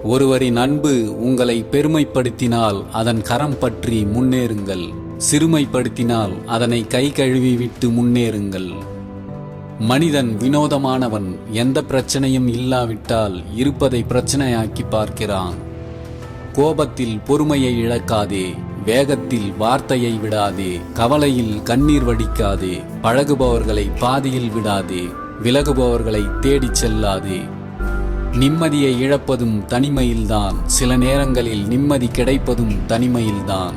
ஒருவரின் அன்பு உங்களை பெருமைப்படுத்தினால் அதன் கரம் பற்றி முன்னேறுங்கள். சிறுமைப்படுத்தினால் அதனை கை கழுவி விட்டு முன்னேறுங்கள். மனிதன் வினோதமானவன். எந்த பிரச்சனையும் இல்லாவிட்டால் இருப்பதை பிரச்சனையாக்கி பார்க்கிறான். கோபத்தில் பொறுமையை இழக்காதே. வேகத்தில் வார்த்தையை விடாதே. கவலையில் கண்ணீர் வடிக்காதே. பழகுபவர்களை பாதியில் விடாதே. விலகுபவர்களை தேடிச் செல்லாதே. நிம்மதியை இழப்பதும் தனிமையில்தான். சில நேரங்களில் நிம்மதி கிடைப்பதும் தனிமையில்தான்.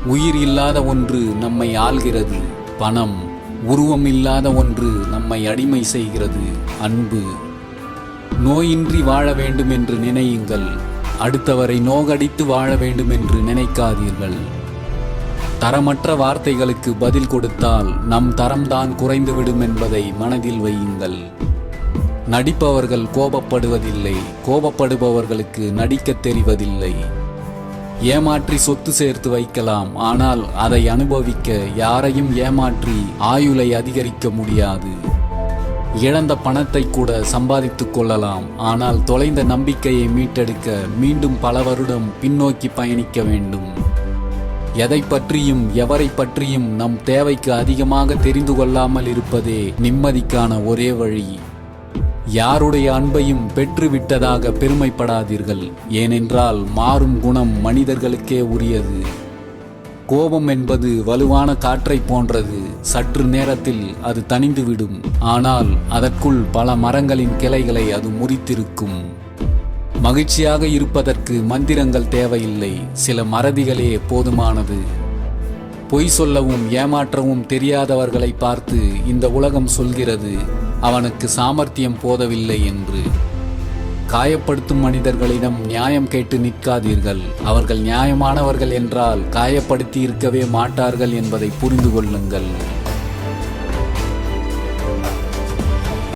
உயிர் இல்லாத ஒன்று நம்மை ஆள்கிறது, பணம். உருவம் இல்லாத ஒன்று நம்மை அடிமை செய்கிறது, அன்பு. நோயின்றி வாழ வேண்டும் என்று நினையுங்கள். அடுத்தவரை நோகடித்து வாழ வேண்டும் என்று நினைக்காதீர்கள். தரமற்ற வார்த்தைகளுக்கு பதில் கொடுத்தால் நம் தரம்தான் குறைந்துவிடும் என்பதை மனதில் வையுங்கள். நடிப்பவர்கள் கோபப்படுவதில்லை. கோபப்படுபவர்களுக்கு நடிக்கத் தெரிவதில்லை. ஏமாற்றி சொத்து சேர்த்து வைக்கலாம், ஆனால் அதை அனுபவிக்க யாரையும் ஏமாற்றி ஆயுளை அதிகரிக்க முடியாது. இழந்த பணத்தை கூட சம்பாதித்துக் கொள்ளலாம், ஆனால் தொலைந்த நம்பிக்கையை மீட்டெடுக்க மீண்டும் பல வருடம் பின்னோக்கி பயணிக்க வேண்டும். எதை பற்றியும் எவரை பற்றியும் நம் தேவைக்கு அதிகமாக தெரிந்து கொள்ளாமல் இருப்பதே நிம்மதிக்கான ஒரே வழி. யாருடைய அன்பையும் பெற்றுவிட்டதாக பெருமைப்படாதீர்கள். ஏனென்றால் மாறும் குணம் மனிதர்களுக்கே உரியது. கோபம் என்பது வலுவான காற்றை போன்றது. சற்று நேரத்தில் அது தணிந்துவிடும், ஆனால் அதற்குள் பல மரங்களின் கிளைகளை அது முறித்திருக்கும். மகிழ்ச்சியாக இருப்பதற்கு மந்திரங்கள் தேவையில்லை, சில மறதிகளே போதுமானது. பொய் சொல்லவும் ஏமாற்றவும் தெரியாதவர்களை பார்த்து இந்த உலகம் சொல்கிறது, அவனுக்கு சாமர்த்தியம் போதவில்லை என்று. காயப்படுத்தும் மனிதர்களிடம் நியாயம் கேட்டு நிற்காதீர்கள். அவர்கள் நியாயமானவர்கள் என்றால் காயப்படுத்தி இருக்கவே மாட்டார்கள் என்பதை புரிந்து கொள்ளுங்கள்.